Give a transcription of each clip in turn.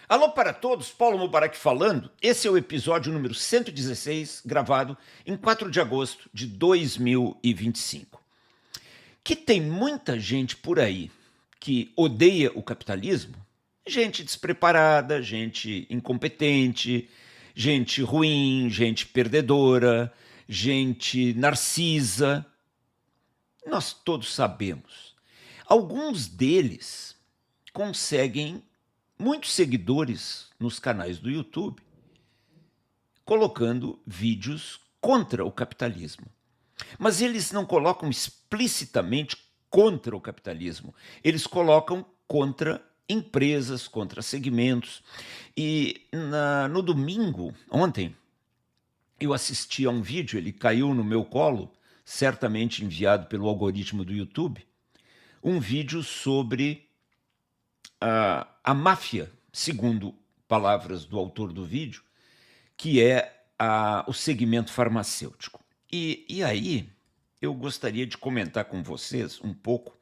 Alô para todos, Paulo Mubarak falando. Esse é o episódio número 116, gravado em 4 de agosto de 2025. Que tem muita gente por aí que odeia o capitalismo, gente despreparada, gente incompetente, gente ruim, gente perdedora, gente narcisa. Nós todos sabemos. Alguns deles conseguem muitos seguidores nos canais do YouTube, colocando vídeos contra o capitalismo. Mas eles não colocam explicitamente contra o capitalismo, eles colocam contra empresas, contra segmentos. E no domingo, ontem, eu assisti a um vídeo, ele caiu no meu colo, certamente enviado pelo algoritmo do YouTube, um vídeo sobre a máfia, segundo palavras do autor do vídeo, que é o segmento farmacêutico. E aí eu gostaria de comentar com vocês um pouco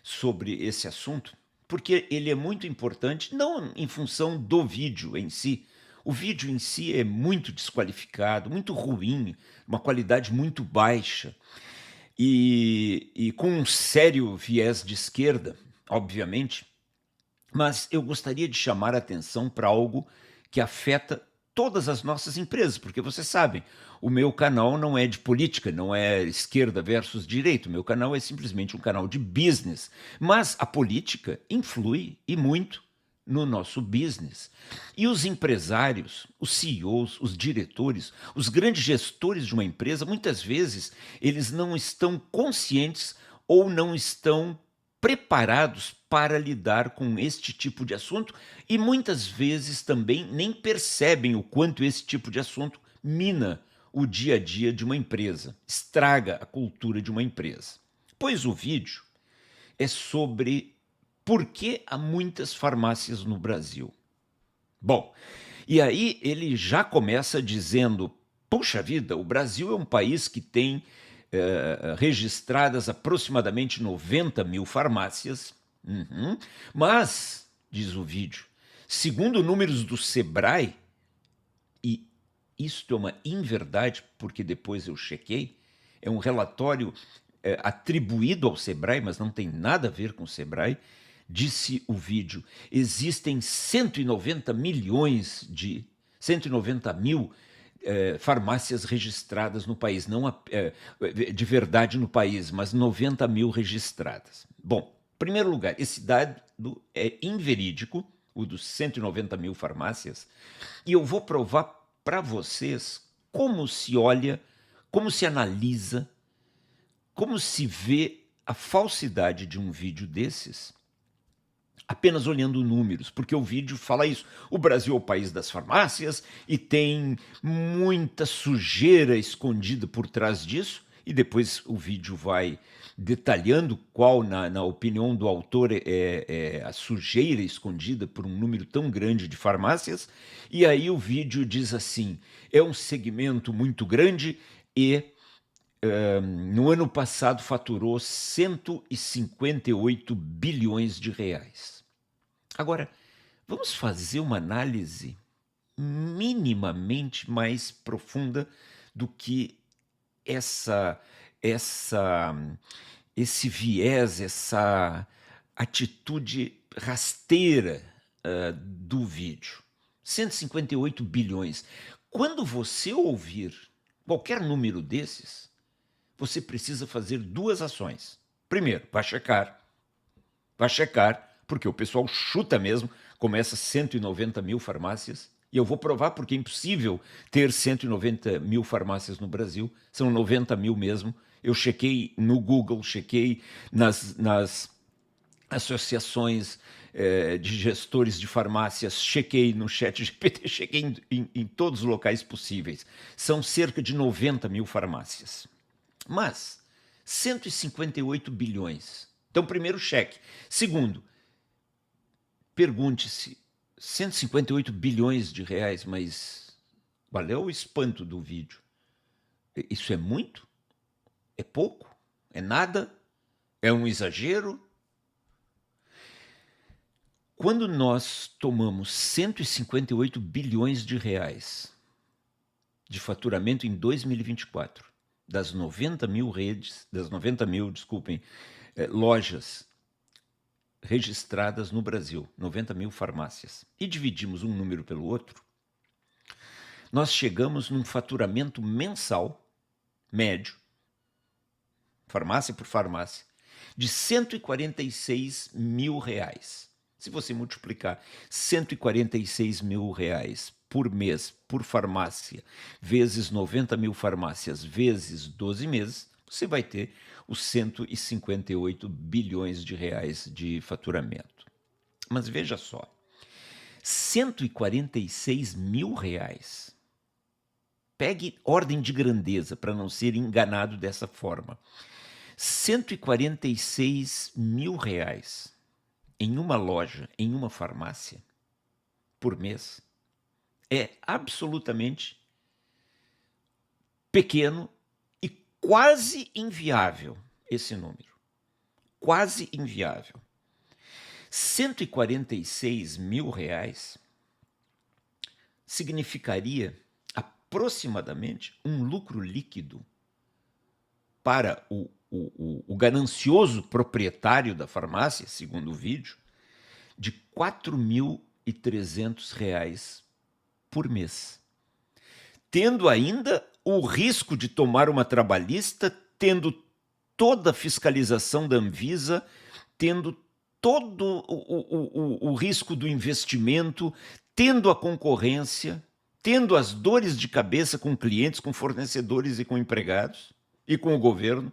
sobre esse assunto, porque ele é muito importante, não em função do vídeo em si. O vídeo em si é muito desqualificado, muito ruim, uma qualidade muito baixa e com um sério viés de esquerda, obviamente. Mas eu gostaria de chamar a atenção para algo que afeta todas as nossas empresas, porque vocês sabem, o meu canal não é de política, não é esquerda versus direita, o meu canal é simplesmente um canal de business. Mas a política influi e muito no nosso business. E os empresários, os CEOs, os diretores, os grandes gestores de uma empresa, muitas vezes eles não estão conscientes ou não estão preparados para lidar com este tipo de assunto e muitas vezes também nem percebem o quanto esse tipo de assunto mina o dia a dia de uma empresa, estraga a cultura de uma empresa. Pois o vídeo é sobre por que há muitas farmácias no Brasil. Bom, e aí ele já começa dizendo: puxa vida, o Brasil é um país que tem registradas aproximadamente 90 mil farmácias. Mas, diz o vídeo, segundo números do Sebrae, e isto é uma inverdade, porque depois eu chequei, é um relatório atribuído ao Sebrae, mas não tem nada a ver com o Sebrae, disse o vídeo, existem 190 mil farmácias registradas no país, não de verdade no país, mas 90 mil registradas. Bom, em primeiro lugar, esse dado é inverídico, o dos 190 mil farmácias, e eu vou provar para vocês como se olha, como se analisa, como se vê a falsidade de um vídeo desses apenas olhando números, porque o vídeo fala isso. O Brasil é o país das farmácias e tem muita sujeira escondida por trás disso, e depois o vídeo vai detalhando qual, na opinião do autor, é a sujeira escondida por um número tão grande de farmácias, e aí o vídeo diz assim, é um segmento muito grande e no ano passado faturou 158 bilhões de reais. Agora, vamos fazer uma análise minimamente mais profunda do que esse viés, essa atitude rasteira do vídeo. 158 bilhões. Quando você ouvir qualquer número desses, você precisa fazer duas ações. Primeiro, vai checar, porque o pessoal chuta mesmo, começa 190 mil farmácias, e eu vou provar porque é impossível ter 190 mil farmácias no Brasil, são 90 mil mesmo. Eu chequei no Google, chequei nas associações de gestores de farmácias, chequei no ChatGPT, chequei em todos os locais possíveis. São cerca de 90 mil farmácias. Mas 158 bilhões. Então, primeiro, cheque. Segundo, pergunte-se, 158 bilhões de reais, mas qual é o espanto do vídeo? Isso é muito? É pouco? É nada? É um exagero? Quando nós tomamos 158 bilhões de reais de faturamento em 2024, das 90 mil lojas registradas no Brasil, 90 mil farmácias, e dividimos um número pelo outro, nós chegamos num faturamento mensal, médio, farmácia por farmácia, de 146 mil reais. Se você multiplicar 146 mil reais por mês, por farmácia, vezes 90 mil farmácias, vezes 12 meses, você vai ter os 158 bilhões de reais de faturamento. Mas veja só, 146 mil reais, pegue ordem de grandeza para não ser enganado dessa forma, 146 mil reais em uma loja, em uma farmácia, por mês, é absolutamente pequeno e quase inviável esse número. Quase inviável. 146 mil reais significaria aproximadamente um lucro líquido para o ganancioso proprietário da farmácia, segundo o vídeo, de R$ 4.300 por mês. Tendo ainda o risco de tomar uma trabalhista, tendo toda a fiscalização da Anvisa, tendo todo o risco do investimento, tendo a concorrência, tendo as dores de cabeça com clientes, com fornecedores e com empregados, e com o governo,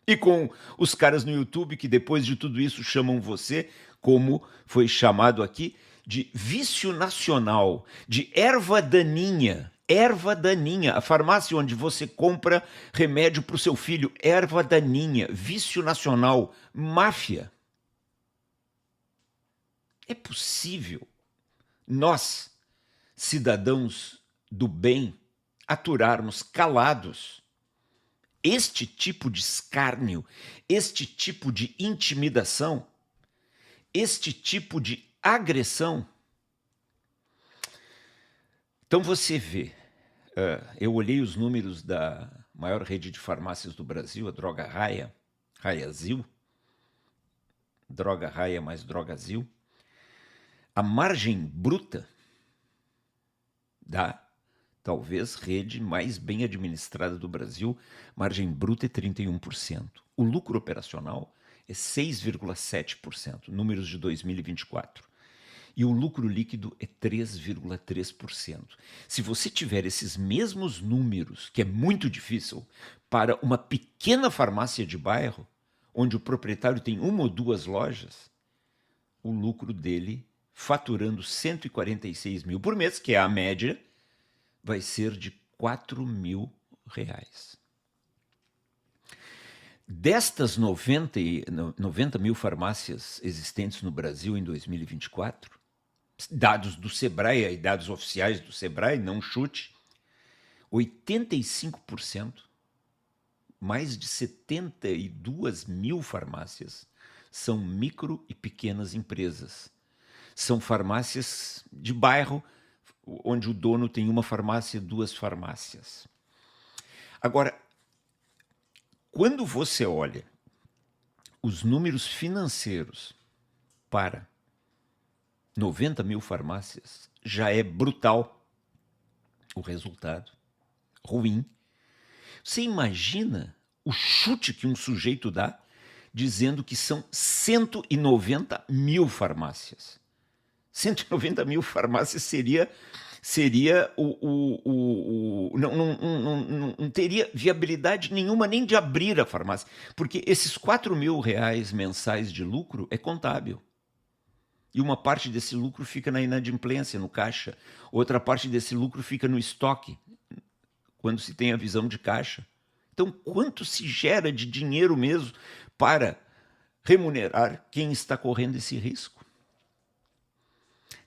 e com os caras no YouTube que depois de tudo isso chamam você, como foi chamado aqui, de vício nacional, de erva daninha. Erva daninha, a farmácia onde você compra remédio para o seu filho, erva daninha, vício nacional, máfia. É possível nós, cidadãos do bem, aturarmos calados este tipo de escárnio, este tipo de intimidação, este tipo de agressão? Então você vê, eu olhei os números da maior rede de farmácias do Brasil, a Droga Raia, Raiazil, Droga Raia mais Drogazil, a margem bruta da talvez rede mais bem administrada do Brasil, margem bruta é 31%. O lucro operacional é 6,7%, números de 2024. E o lucro líquido é 3,3%. Se você tiver esses mesmos números, que é muito difícil, para uma pequena farmácia de bairro, onde o proprietário tem uma ou duas lojas, o lucro dele, faturando 146 mil por mês, que é a média, vai ser de R$ 4.000. Destas 90 mil farmácias existentes no Brasil em 2024, dados do Sebrae e dados oficiais do Sebrae, não chute, 85%, mais de 72 mil farmácias, são micro e pequenas empresas. São farmácias de bairro, onde o dono tem uma farmácia, duas farmácias. Agora, quando você olha os números financeiros para 90 mil farmácias, já é brutal o resultado, ruim. Você imagina o chute que um sujeito dá dizendo que são 190 mil farmácias. 190 mil farmácias seria não teria viabilidade nenhuma nem de abrir a farmácia, porque esses R$ 4.000 mensais de lucro é contábil. E uma parte desse lucro fica na inadimplência, no caixa. Outra parte desse lucro fica no estoque, quando se tem a visão de caixa. Então, quanto se gera de dinheiro mesmo para remunerar quem está correndo esse risco?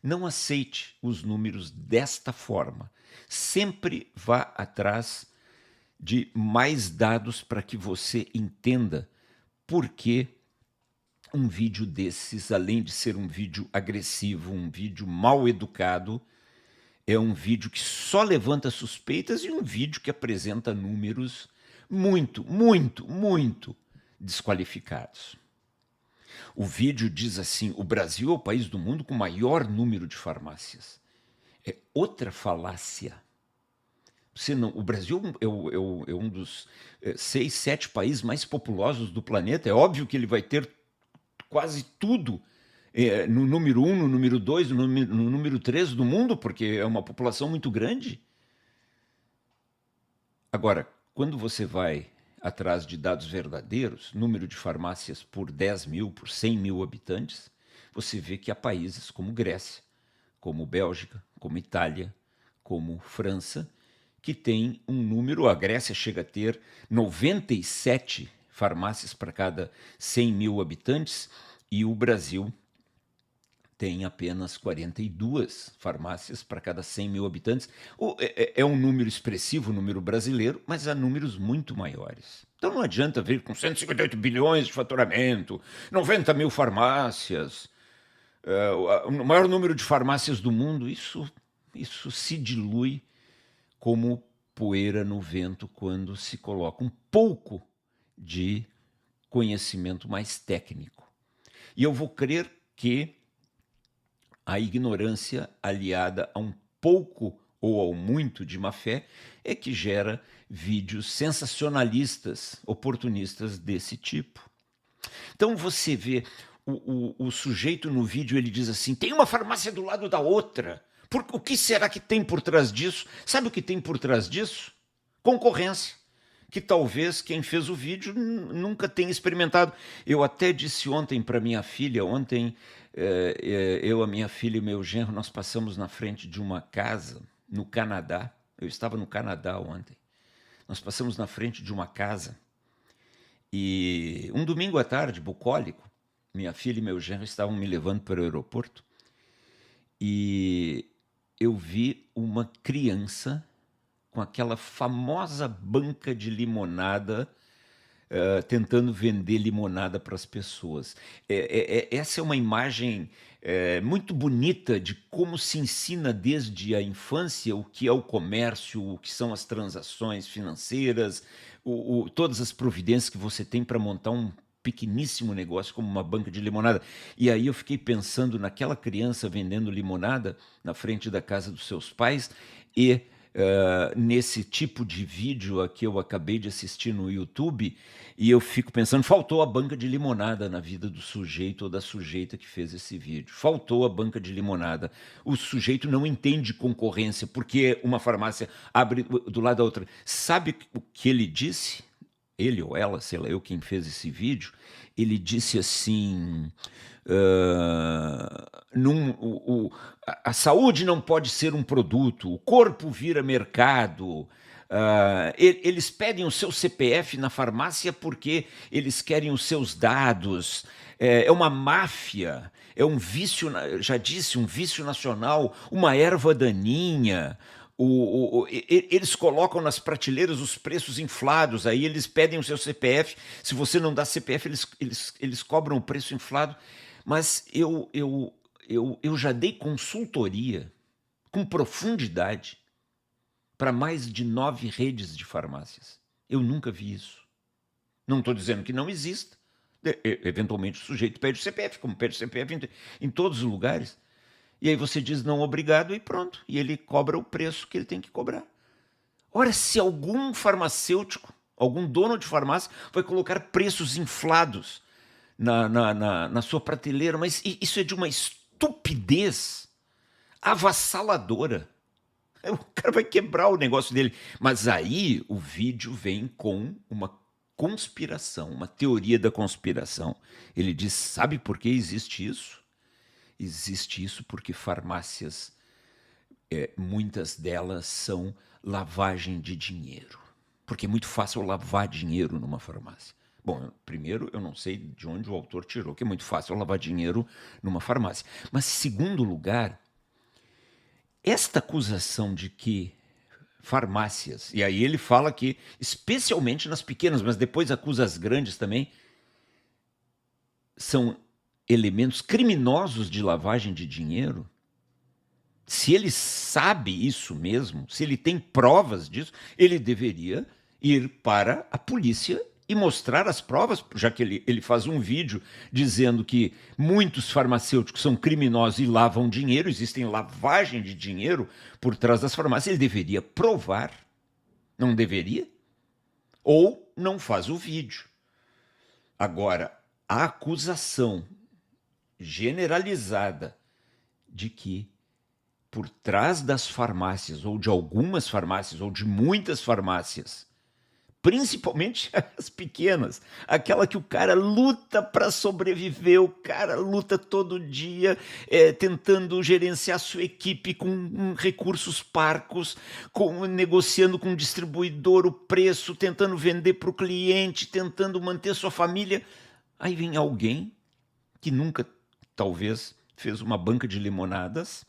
Não aceite os números desta forma. Sempre vá atrás de mais dados para que você entenda por que um vídeo desses, além de ser um vídeo agressivo, um vídeo mal educado, é um vídeo que só levanta suspeitas e um vídeo que apresenta números muito, muito, muito desqualificados. O vídeo diz assim: o Brasil é o país do mundo com o maior número de farmácias. É outra falácia. O Brasil é um dos 6, 7 países mais populosos do planeta. É óbvio que ele vai ter quase tudo no número 1, no número 2, no número 3 do mundo, porque é uma população muito grande. Agora, quando você vai atrás de dados verdadeiros, número de farmácias por 10 mil, por 100 mil habitantes, você vê que há países como Grécia, como Bélgica, como Itália, como França, que tem um número, a Grécia chega a ter 97 farmácias para cada 100 mil habitantes e o Brasil tem apenas 42 farmácias para cada 100 mil habitantes. É um número expressivo, o número brasileiro, mas há números muito maiores. Então não adianta vir com 158 bilhões de faturamento, 90 mil farmácias, o maior número de farmácias do mundo. Isso se dilui como poeira no vento quando se coloca um pouco de conhecimento mais técnico. E eu vou crer que a ignorância aliada a um pouco ou ao muito de má fé é que gera vídeos sensacionalistas, oportunistas desse tipo. Então você vê o sujeito no vídeo, ele diz assim: tem uma farmácia do lado da outra. O que será que tem por trás disso? Sabe o que tem por trás disso? Concorrência. Que talvez quem fez o vídeo nunca tenha experimentado. Eu até disse ontem para minha filha, eu, a minha filha e meu genro, nós passamos na frente de uma casa no Canadá. Eu estava no Canadá ontem. Nós passamos na frente de uma casa e um domingo à tarde, bucólico, minha filha e meu genro estavam me levando para o aeroporto e eu vi uma criança com aquela famosa banca de limonada, tentando vender limonada para as pessoas. Essa é uma imagem muito bonita de como se ensina desde a infância o que é o comércio, o que são as transações financeiras, todas as providências que você tem para montar um pequeníssimo negócio como uma banca de limonada. E aí eu fiquei pensando naquela criança vendendo limonada na frente da casa dos seus pais e nesse tipo de vídeo a que eu acabei de assistir no YouTube, e eu fico pensando, faltou a banca de limonada na vida do sujeito ou da sujeita que fez esse vídeo. Faltou a banca de limonada. O sujeito não entende concorrência, porque uma farmácia abre do lado da outra. Sabe o que ele disse? Ele ou ela, sei lá eu quem fez esse vídeo, ele disse assim: a saúde não pode ser um produto, o corpo vira mercado. Eles pedem o seu CPF na farmácia porque eles querem os seus dados. É uma máfia, é um vício, já disse, um vício nacional, uma erva daninha. Eles colocam nas prateleiras os preços inflados, aí eles pedem o seu CPF, se você não dá CPF, eles cobram o preço inflado. Mas eu já dei consultoria com profundidade para mais de 9 redes de farmácias. Eu nunca vi isso. Não estou dizendo que não exista. Eventualmente o sujeito pede o CPF, como pede o CPF em todos os lugares. E aí você diz não obrigado e pronto. E ele cobra o preço que ele tem que cobrar. Ora, se algum farmacêutico, algum dono de farmácia vai colocar preços inflados na sua prateleira, mas isso é de uma estupidez avassaladora. O cara vai quebrar o negócio dele. Mas aí o vídeo vem com uma conspiração, uma teoria da conspiração. Ele diz, sabe por que existe isso? Existe isso porque farmácias, muitas delas são lavagem de dinheiro. Porque é muito fácil lavar dinheiro numa farmácia. Bom, primeiro, eu não sei de onde o autor tirou, que é muito fácil lavar dinheiro numa farmácia. Mas, segundo lugar, esta acusação de que farmácias, e aí ele fala que, especialmente nas pequenas, mas depois acusa as grandes também, são elementos criminosos de lavagem de dinheiro, se ele sabe isso mesmo, se ele tem provas disso, ele deveria ir para a polícia e mostrar as provas, já que ele faz um vídeo dizendo que muitos farmacêuticos são criminosos e lavam dinheiro, existem lavagem de dinheiro por trás das farmácias, ele deveria provar, não deveria? Ou não faz o vídeo. Agora, a acusação generalizada de que por trás das farmácias, ou de algumas farmácias, ou de muitas farmácias, principalmente as pequenas, aquela que o cara luta para sobreviver, o cara luta todo dia tentando gerenciar sua equipe com recursos parcos, negociando com o distribuidor o preço, tentando vender para o cliente, tentando manter sua família. Aí vem alguém que nunca, talvez, fez uma banca de limonadas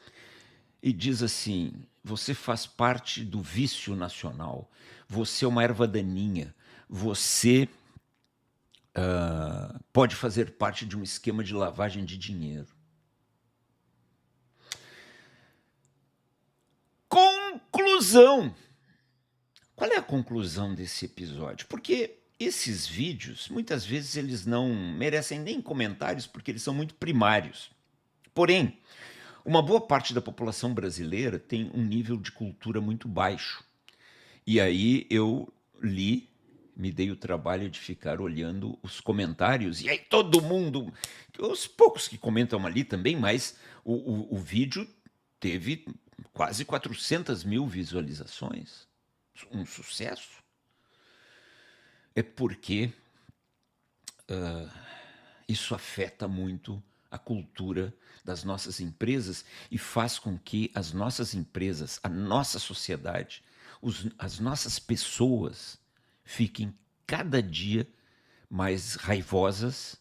e diz assim: você faz parte do vício nacional, você é uma erva daninha, você pode fazer parte de um esquema de lavagem de dinheiro. Conclusão! Qual é a conclusão desse episódio? Porque esses vídeos, muitas vezes, eles não merecem nem comentários porque eles são muito primários. Porém, uma boa parte da população brasileira tem um nível de cultura muito baixo. E aí eu me dei o trabalho de ficar olhando os comentários, e aí todo mundo, os poucos que comentam ali também, mas o vídeo teve quase 400 mil visualizações. Um sucesso. É porque isso afeta muito a cultura das nossas empresas e faz com que as nossas empresas, a nossa sociedade, as nossas pessoas fiquem cada dia mais raivosas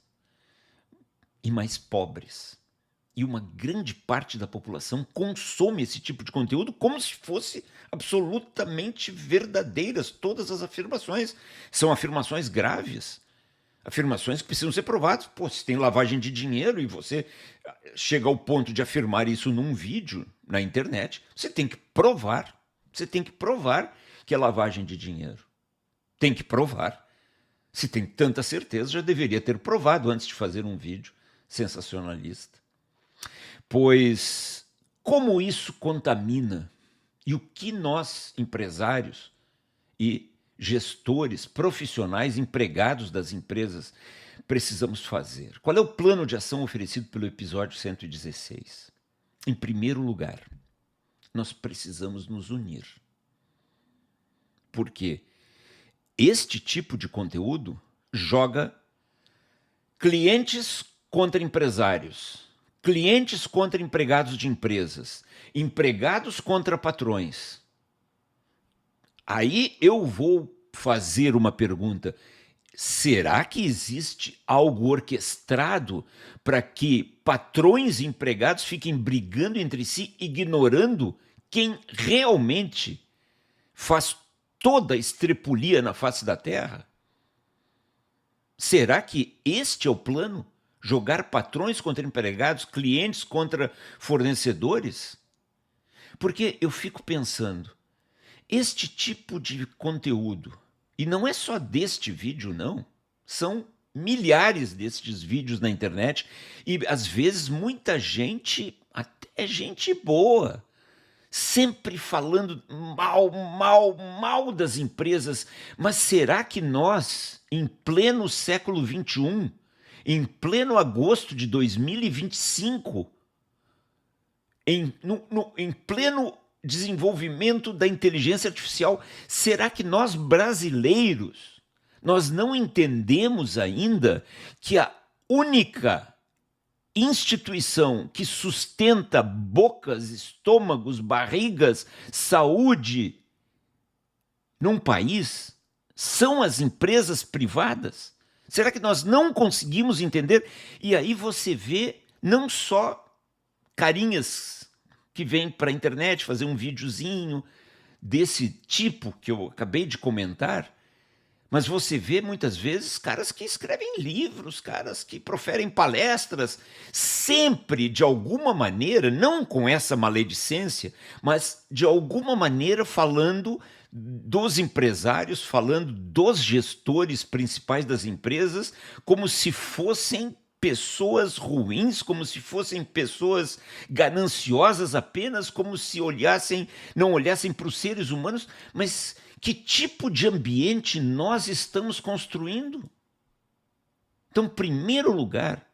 e mais pobres. E uma grande parte da população consome esse tipo de conteúdo como se fosse absolutamente verdadeiras. Todas as afirmações são afirmações graves, afirmações que precisam ser provadas. Pô, se tem lavagem de dinheiro e você chega ao ponto de afirmar isso num vídeo na internet, você tem que provar. Você tem que provar que é lavagem de dinheiro. Tem que provar. Se tem tanta certeza, já deveria ter provado antes de fazer um vídeo sensacionalista. Pois como isso contamina e o que nós, empresários e gestores, profissionais, empregados das empresas, precisamos fazer? Qual é o plano de ação oferecido pelo episódio 116? Em primeiro lugar, nós precisamos nos unir. Porque este tipo de conteúdo joga clientes contra empresários, clientes contra empregados de empresas, empregados contra patrões. Aí eu vou fazer uma pergunta: será que existe algo orquestrado para que patrões e empregados fiquem brigando entre si, ignorando quem realmente faz toda a estrepulia na face da terra? Será que este é o plano? Jogar patrões contra empregados, clientes contra fornecedores? Porque eu fico pensando, este tipo de conteúdo, e não é só deste vídeo, não, são milhares destes vídeos na internet, e às vezes muita gente, até gente boa, sempre falando mal das empresas. Mas será que nós, em pleno século XXI, em pleno agosto de 2025, em pleno desenvolvimento da inteligência artificial, será que nós brasileiros, nós não entendemos ainda que a única instituição que sustenta bocas, estômagos, barrigas, saúde num país são as empresas privadas? Será que nós não conseguimos entender? E aí você vê não só carinhas que vêm para a internet fazer um videozinho desse tipo que eu acabei de comentar, Mas você vê muitas vezes caras que escrevem livros, caras que proferem palestras, sempre de alguma maneira, não com essa maledicência, mas de alguma maneira falando dos empresários, falando dos gestores principais das empresas, como se fossem pessoas ruins, como se fossem pessoas gananciosas apenas, como se não olhassem para os seres humanos, mas que tipo de ambiente nós estamos construindo? Então, em primeiro lugar,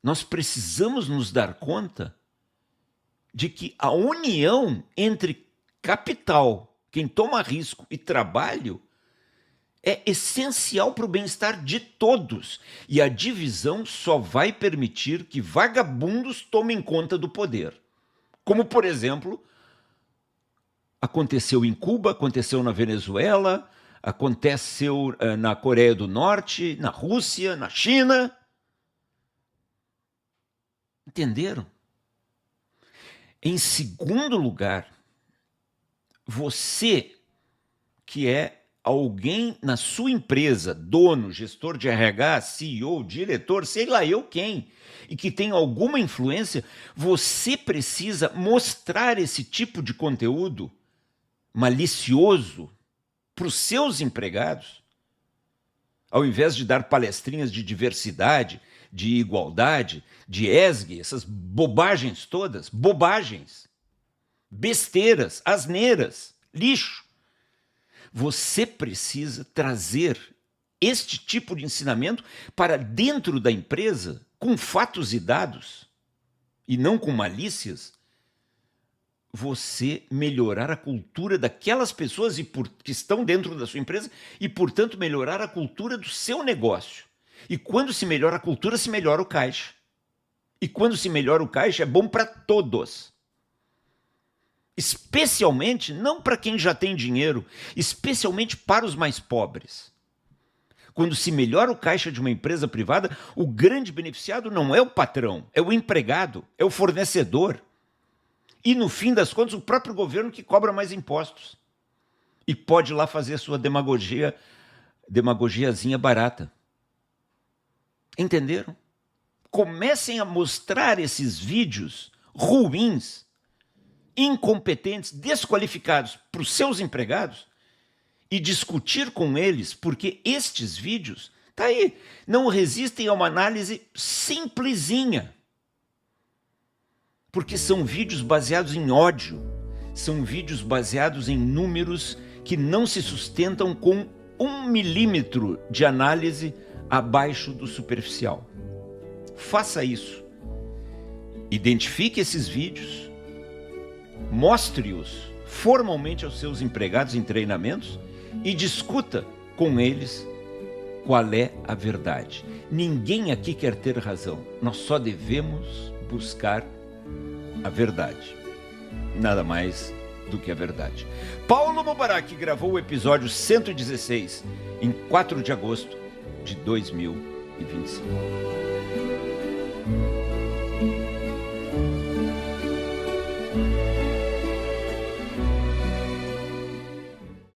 nós precisamos nos dar conta de que a união entre capital, quem toma risco, e trabalho é essencial para o bem-estar de todos. E a divisão só vai permitir que vagabundos tomem conta do poder. Como, por exemplo, aconteceu em Cuba, aconteceu na Venezuela, aconteceu na Coreia do Norte, na Rússia, na China. Entenderam? Em segundo lugar, você que é alguém na sua empresa, dono, gestor de RH, CEO, diretor, sei lá eu quem, e que tem alguma influência, você precisa mostrar esse tipo de conteúdo malicioso para os seus empregados, ao invés de dar palestrinhas de diversidade, de igualdade, de ESG, essas bobagens todas, bobagens, besteiras, asneiras, lixo. Você precisa trazer este tipo de ensinamento para dentro da empresa, com fatos e dados, e não com malícias, você melhorar a cultura daquelas pessoas que estão dentro da sua empresa e, portanto, melhorar a cultura do seu negócio. E quando se melhora a cultura, se melhora o caixa. E quando se melhora o caixa, é bom para todos. Especialmente, não para quem já tem dinheiro, especialmente para os mais pobres. Quando se melhora o caixa de uma empresa privada, o grande beneficiado não é o patrão, é o empregado, é o fornecedor. E, no fim das contas, o próprio governo que cobra mais impostos. E pode ir lá fazer a sua demagogiazinha barata. Entenderam? Comecem a mostrar esses vídeos ruins, incompetentes, desqualificados para os seus empregados e discutir com eles, porque estes vídeos, tá aí, não resistem a uma análise simplesinha. Porque são vídeos baseados em ódio, são vídeos baseados em números que não se sustentam com 1 milímetro de análise abaixo do superficial. Faça isso. Identifique esses vídeos, mostre-os formalmente aos seus empregados em treinamentos e discuta com eles qual é a verdade. Ninguém aqui quer ter razão, nós só devemos buscar a verdade. Nada mais do que a verdade. Paulo Mubarak gravou o episódio 116 em 4 de agosto de 2025.